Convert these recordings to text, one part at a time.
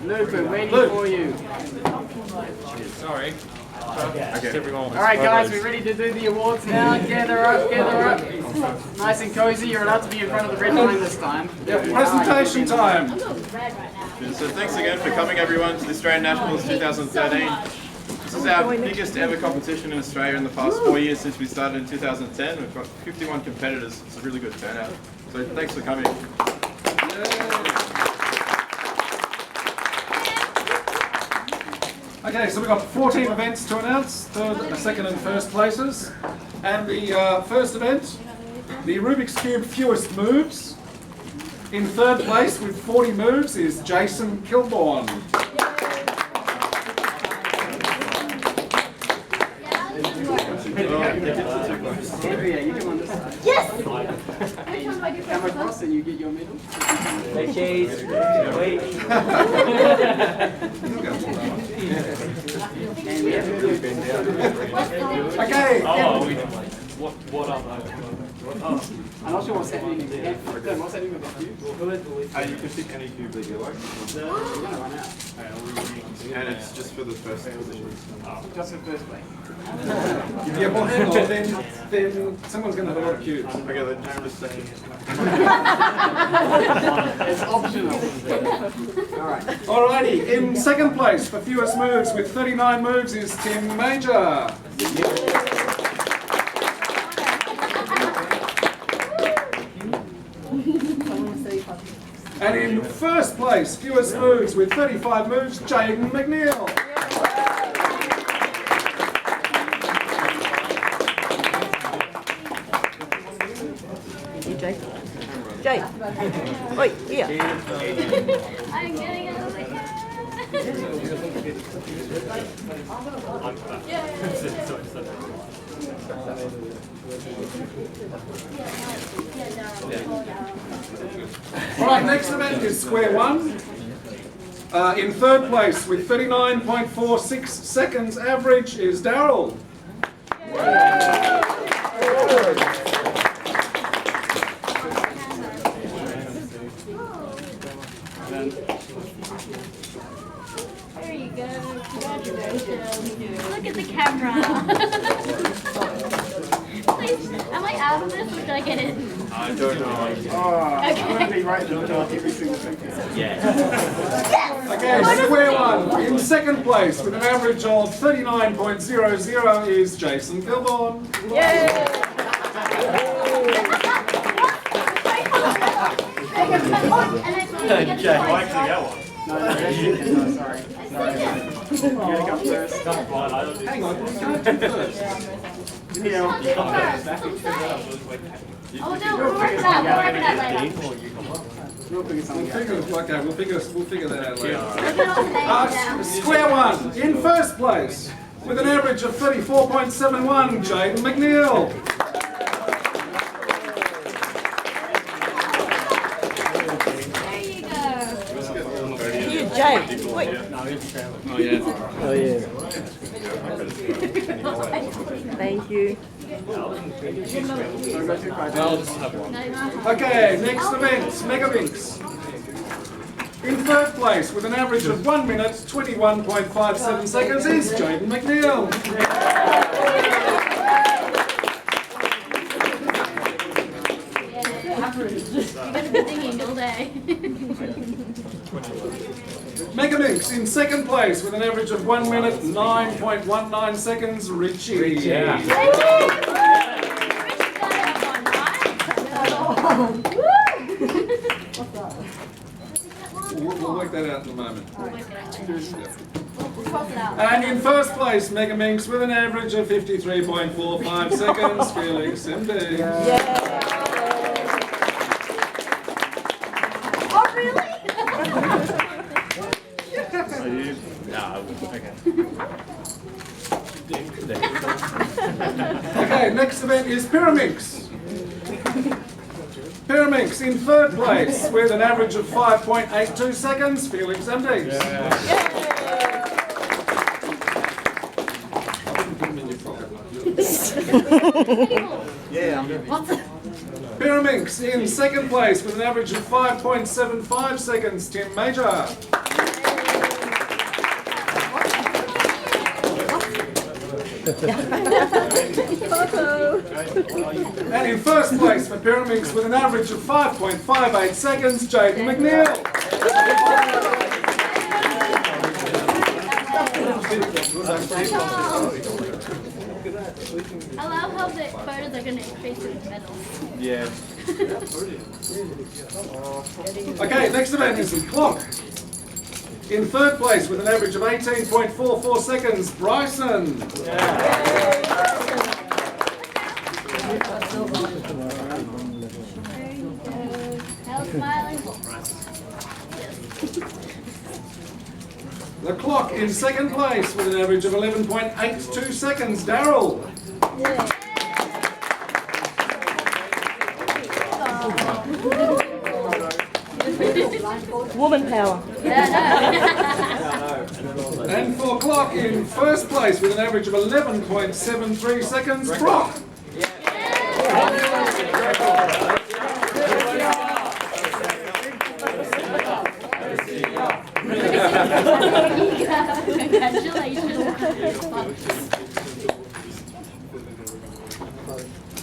Luke, we're waiting for you. Sorry. Okay. Alright guys, we're ready to do the awards now. Gather up, gather up. Nice and cozy. You're allowed to be in front of the red line this time. Yeah, presentation time. So thanks again for coming everyone to the Australian Nationals 2013. This is our biggest ever competition in Australia in the past 4 years since we started in 2010. We've got 51 competitors. It's a really good turnout. So thanks for coming. Okay, so we've got 14 events to announce, third, second and first places. And the first event, the Rubik's Cube fewest moves. In third place with 40 moves is Jason Kilborn. Yes! Come across and you get your medal. Hey, Chase. Wait. Okay. What are those? I'm not sure what's happening. What's happening with the cube? You can pick any cube that you like. You're going to run out. And it's just for the first position. Just for first place. Yeah, well, hang on, then someone's going to have a lot of cubes. Okay, then just second. It's optional. Alright. Alrighty, in second place for fewest moves with 39 moves is Tim Major. And in first place, fewest moves with 35 moves, Jaden McNeil. Jay. Wait, here. I'm getting it. Alright, next event is Square One. In third place with 39.46 seconds average is Daryl. There you go. Congratulations. Look at the camera. Please, am I out of this or did I get in? I don't know. I'm going to be right in the middle of every single thing. Okay, Square One. In second place with an average of 39.00 is Jason Kilborn. No, sorry. You gotta go first. Hang on, we can't do first. Oh no, we'll work it out. We'll work it out later. We'll figure something out. We'll figure that out later. Work it out today. Square One. In first place with an average of 34.71, Jaden McNeil. There you go. Here, Jay. Wait. Oh, yeah. Thank you. Okay, next event, megaminx. In third place with an average of 1 minute 21.57 seconds is Jaden McNeil. You're going to be singing all day. Megaminx in second place with an average of 1 minute 9.19 seconds, Richie. We'll work that out in a moment. And in first place, Megaminx with an average of 53.45 seconds, Felix MD. Oh, really? Okay, next event is Pyraminx. Pyraminx in third place with an average of 5.82 seconds, Felix MD. Yeah, I'm good. Pyraminx in second place with an average of 5.75 seconds, Tim Major. And in first place for Pyraminx with an average of 5.58 seconds, Jaden McNeil. I love how the photos are going to face with medals. Yeah. Okay, next event is the clock. In third place with an average of 18.44 seconds, Bryson. Hell smiling. The clock in second place with an average of 11.82 seconds, Daryl. Woman power. And for clock in first place with an average of 11.73 seconds, Brock.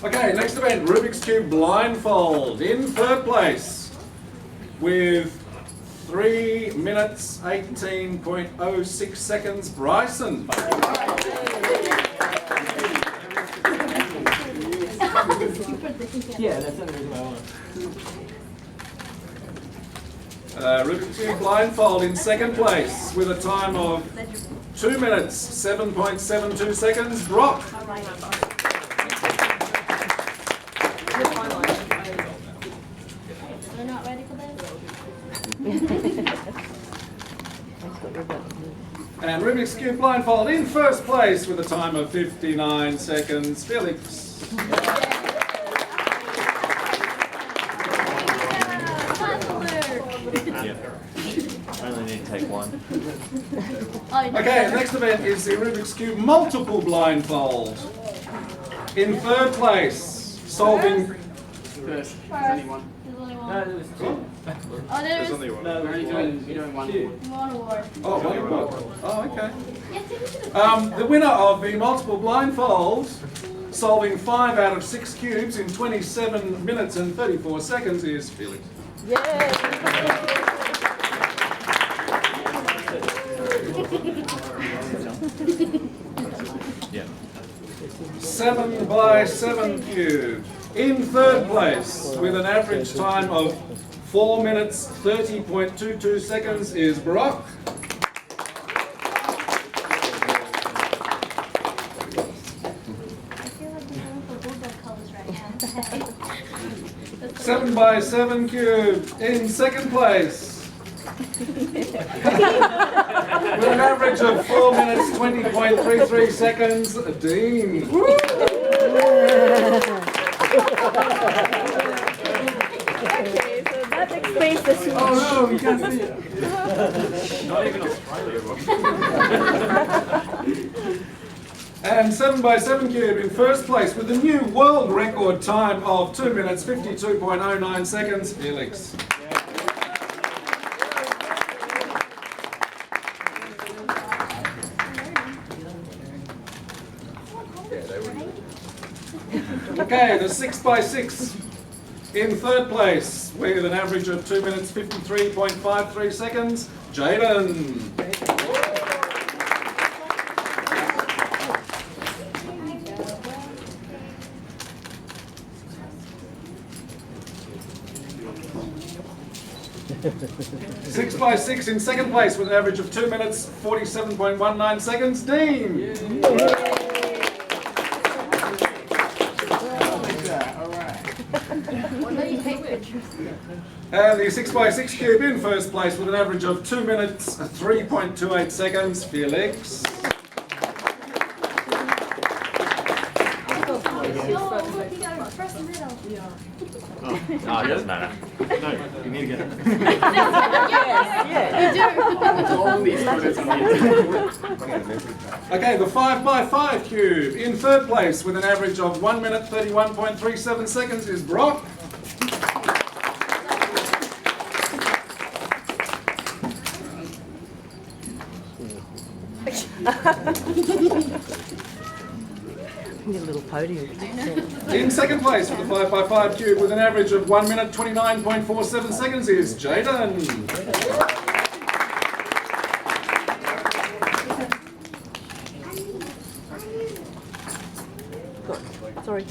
Okay, next event, Rubik's Cube blindfold. In third place with 3 minutes 18.06 seconds, Bryson. Yeah, that's the reason I want. Rubik's Cube blindfold in second place with a time of 2 minutes 7.72 seconds, Brock. They're not ready for this? And Rubik's Cube blindfold in first place with a time of 59 seconds, Felix. I only need to take one. Okay, next event is the Rubik's Cube multiple blindfold. In third place, solving... First, there's only one. There's only No, one. there was two. Oh, there's There's only one. No, You're only doing one. one award. Oh, one. Oh, okay. Yes, it is. The winner of the multiple blindfold, solving 5 out of 6 cubes in 27 minutes and 34 seconds, is Felix. Yeah. 7 by 7 cube. In third place, with an average time of 4 minutes 30.22 seconds, is Brock. I feel like we're going for bulldog colors right now. 7 by 7 cube. In second place, with an average of 4 minutes 20.33 seconds, Dean. Okay, so that explains the switch. Oh no, you can't see it. Not even Australia. And 7 by 7 cube in first place with a new world record time of 2 minutes 52.09 seconds, Felix. Okay, the 6 by 6 in third place with an average of 2 minutes 53.53 seconds, Jaden. 6 by 6 in second place with an average of 2 minutes 47.19 seconds, Dean. And the 6 by 6 cube in first place with an average of 2 minutes 3.28 seconds, Felix. Oh, it doesn't matter. No, you need to get it. All these photos on the internet. Okay, the 5 by 5 cube in third place with an average of 1 minute 31.37 seconds is Brock. Need a little podium. In second place with the 5x5 cube with an average of 1 minute 29.47 seconds is Jaden. Sorry.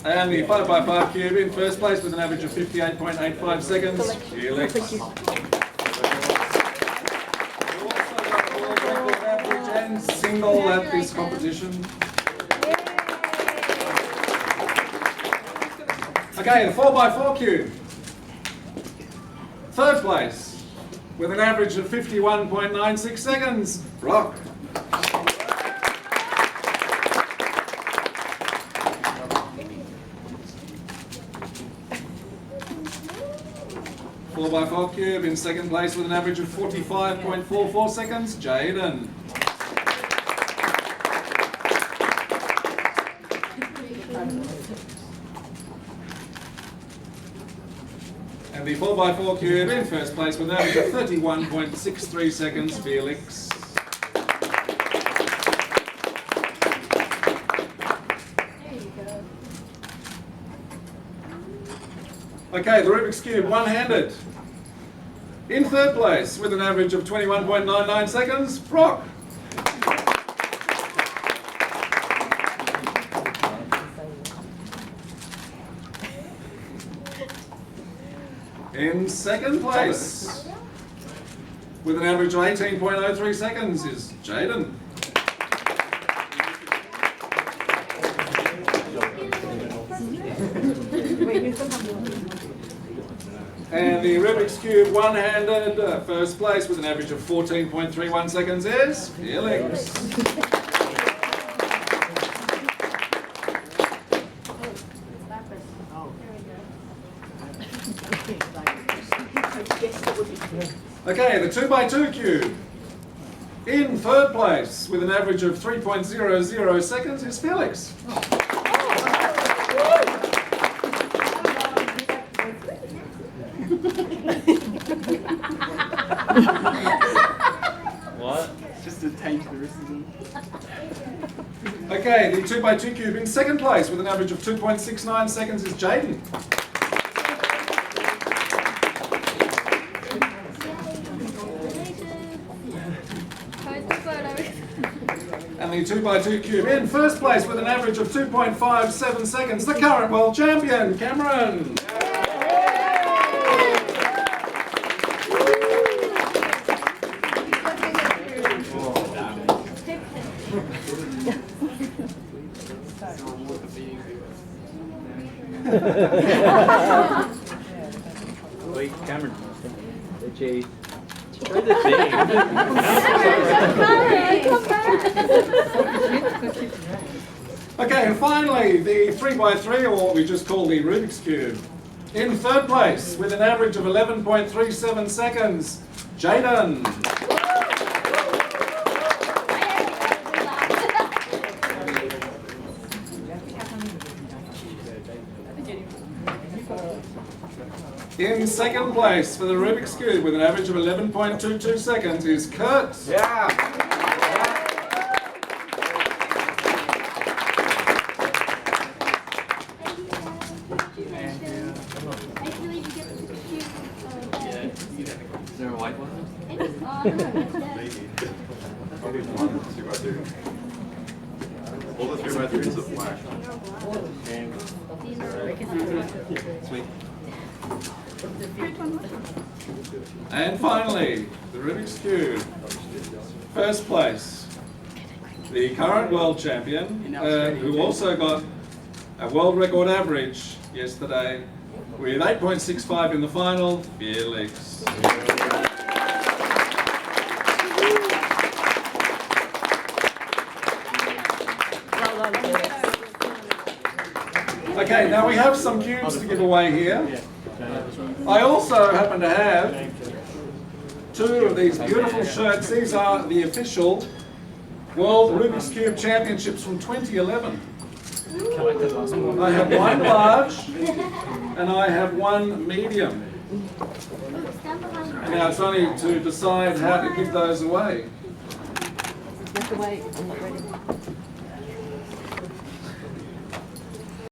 And the 5x5 cube in first place with an average of 58.85 seconds, Felix. Thank you. You also got world record average and single at this competition. Okay, the 4x4 cube. Third place with an average of 51.96 seconds, Brock. 4x4 cube in second place with an average of 45.44 seconds, Jaden. And the 4x4 cube in first place with an average of 31.63 seconds, Felix. Okay, the Rubik's Cube, one-handed. In third place, with an average of 21.99 seconds, Brock. In second place, with an average of 18.03 seconds, is Jaden. And the Rubik's Cube one-handed first place with an average of 14.31 seconds is Felix. Okay, the 2x2 cube in third place with an average of 3.00 seconds is Felix. What? Just to taint the rest of them. Okay, the 2x2 cube in second place with an average of 2.69 seconds is Jaden. And the 2x2 cube in first place with an average of 2.57 seconds, the current world champion, Cameron. Wait, Cameron. The G. Where's the thing? Okay, and finally, the 3x3, or what we just call the Rubik's Cube. In third place, with an average of 11.37 seconds, Jaden. In second place for the Rubik's Cube with an average of 11.22 seconds is Kurt. Yeah. Is there a white one? All the 3x3s are black. Sweet. And finally, the Rubik's Cube. First place, the current world champion, who also got a world record average yesterday with 8.65 in the final, Felix. Okay, now we have some cubes to give away here. I also happen to have two of these beautiful shirts. These are the official World Rubik's Cube Championships from 2011. I have one large and I have one medium. And now it's only to decide how to give those away. You have to wait. I'm not ready.